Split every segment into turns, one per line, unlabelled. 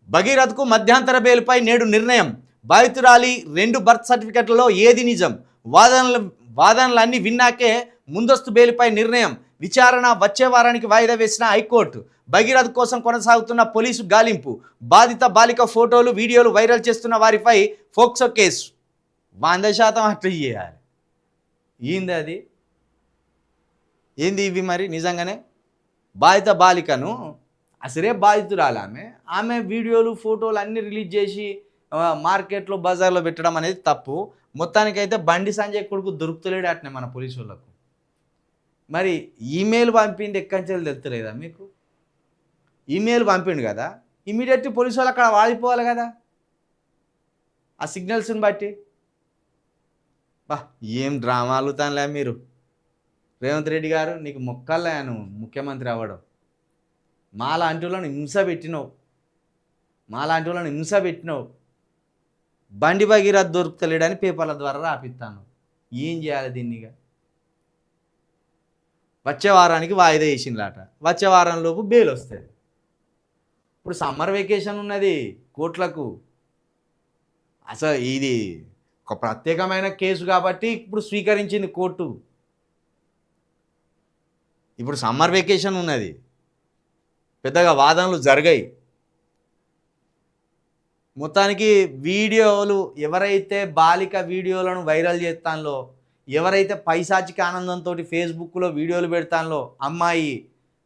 భగీరథకు మధ్యంతర బెయిల్పై నేడు నిర్ణయం. బాధితురాలి 2 బర్త్ సర్టిఫికెట్లలో ఏది నిజం? వాదనలన్నీ విన్నాకే ముందస్తు బెయిల్పై నిర్ణయం. విచారణ వచ్చే వారానికి వాయిదా వేసిన హైకోర్టు. భగీరథ్ కోసం కొనసాగుతున్న పోలీసు గాలింపు. బాధిత బాలిక ఫోటోలు వీడియోలు వైరల్ చేస్తున్న వారిపై ఫోక్సో కేసు. 100% అట్లా చేయాలి. ఏంది అది? ఏంది ఇవి మరి? నిజంగానే బాధిత బాలికను అసలే బాధితురాలు ఆమె వీడియోలు ఫోటోలు అన్నీ రిలీజ్ చేసి మార్కెట్లో బజార్లో పెట్టడం అనేది తప్పు. మొత్తానికైతే బండి సంజయ్ కొడుకు దొరుకుతలేడు అట్నే మన పోలీసు వాళ్ళకు. మరి ఈమెయిల్ పంపింది ఎక్కంచెలు తెలుస్తలేదా మీకు? ఈమెయిల్ పంపిండు కదా, ఇమీడియట్లీ పోలీసు వాళ్ళు అక్కడ వాడిపోవాలి కదా ఆ సిగ్నల్స్ని బట్టి. ఏం డ్రామాలు తానులే మీరు. రేవంత్ రెడ్డి గారు నీకు మొక్కల్లాను ముఖ్యమంత్రి అవ్వడం. మాలాంటి వాళ్ళని హింస పెట్టినావు. బండి భగీరథ్ దొరుకుతలేడని పేపర్ల ద్వారా రాపిస్తాను. ఏం చేయాలి దీన్నిగా? వచ్చే వారానికి వాయిదా వేసిండ్లాట. వచ్చే వారంలోపు బెయిల్ వస్తుంది. ఇప్పుడు సమ్మర్ వెకేషన్ ఉన్నది కోర్టులకు. అసలు ఇది ఒక ప్రత్యేకమైన కేసు కాబట్టి ఇప్పుడు స్వీకరించింది కోర్టు. ఇప్పుడు సమ్మర్ వెకేషన్ ఉన్నది, పెద్దగా వాదనలు జరిగాయి. మొత్తానికి వీడియోలు ఎవరైతే బాలిక వీడియోలను వైరల్ చేస్తానో, ఎవరైతే పైశాచిక ఆనందంతో ఫేస్బుక్లో వీడియోలు పెడతానో, అమ్మాయి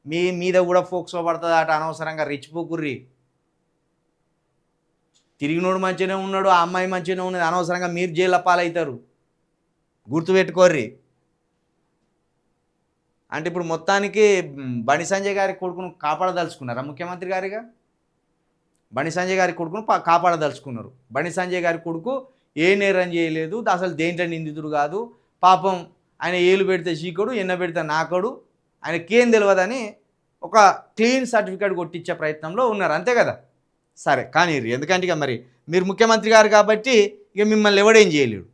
మీ మీద కూడా ఫోక్సో పడుతుంది అట. అనవసరంగా రెచ్చిపోకుర్రి. తిరిగినోడు మంచిగానే ఉన్నాడు, ఆ అమ్మాయి మంచిగానే ఉన్నది, అనవసరంగా మీరు జైలు పాలవుతారు. గుర్తుపెట్టుకోర్రి. అంటే ఇప్పుడు మొత్తానికి బండి సంజయ్ గారి కొడుకును కాపాడదలుచుకున్నారా ముఖ్యమంత్రి గారిగా? బండి సంజయ్ గారి కొడుకును కాపాడదలుచుకున్నారు. బండి సంజయ్ గారి కొడుకు ఏ నేరం చేయలేదు, అసలు దేంట్లో నిందితుడు కాదు. పాపం ఆయన ఏలు పెడితే చీకడు, ఎన్న పెడితే నాకడు, ఆయనకేం తెలియదని ఒక క్లీన్ సర్టిఫికేట్ కొట్టించే ప్రయత్నంలో ఉన్నారు. అంతే కదా? సరే కానీ ఎందుకంటే ఇక మరి మీరు ముఖ్యమంత్రి గారు కాబట్టి ఇక మిమ్మల్ని ఎవడేం చేయలేడు.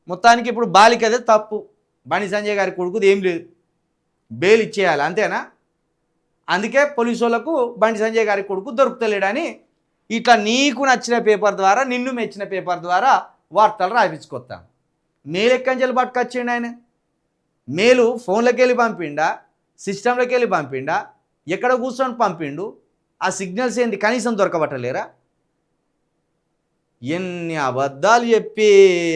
మొత్తానికి ఇప్పుడు బాలికదే తప్పు. బండి సంజయ్ గారి కొడుకుది ఏం లేదు, బెయిల్ ఇచ్చేయాలి అంతేనా? అందుకే పోలీసు వాళ్ళకు బండి సంజయ్ గారి కొడుకు దొరుకుతలేడని ఇట్లా నీకు నచ్చిన పేపర్ ద్వారా, నిన్ను మెచ్చిన పేపర్ ద్వారా వార్తలు రాయించుకొస్తాం. మెయిల్ ఎక్కంచెలు పట్టుకొచ్చిండు ఆయన. మెయిల్ ఫోన్లోకి వెళ్ళి పంపిండా, సిస్టంలోకి వెళ్ళి పంపిండా, ఎక్కడ కూర్చొని పంపిండు? ఆ సిగ్నల్స్ ఏంటి కనీసం దొరకబట్టలేరా? ఎన్ని అబద్ధాలు చెప్పి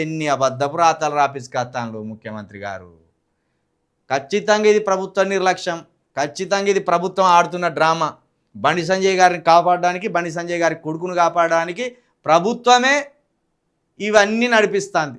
ఎన్ని అబద్ధపు రాతలు రాపించుకొస్తాను ముఖ్యమంత్రి గారు. ఖచ్చితంగా ఇది ప్రభుత్వ నిర్లక్ష్యం. ఖచ్చితంగా ఇది ప్రభుత్వం ఆడుతున్న డ్రామా. బండి సంజయ్ గారిని కాపాడడానికి, బండి సంజయ్ గారి కొడుకును కాపాడడానికి ప్రభుత్వమే ఇవన్నీ నడిపిస్తుంది.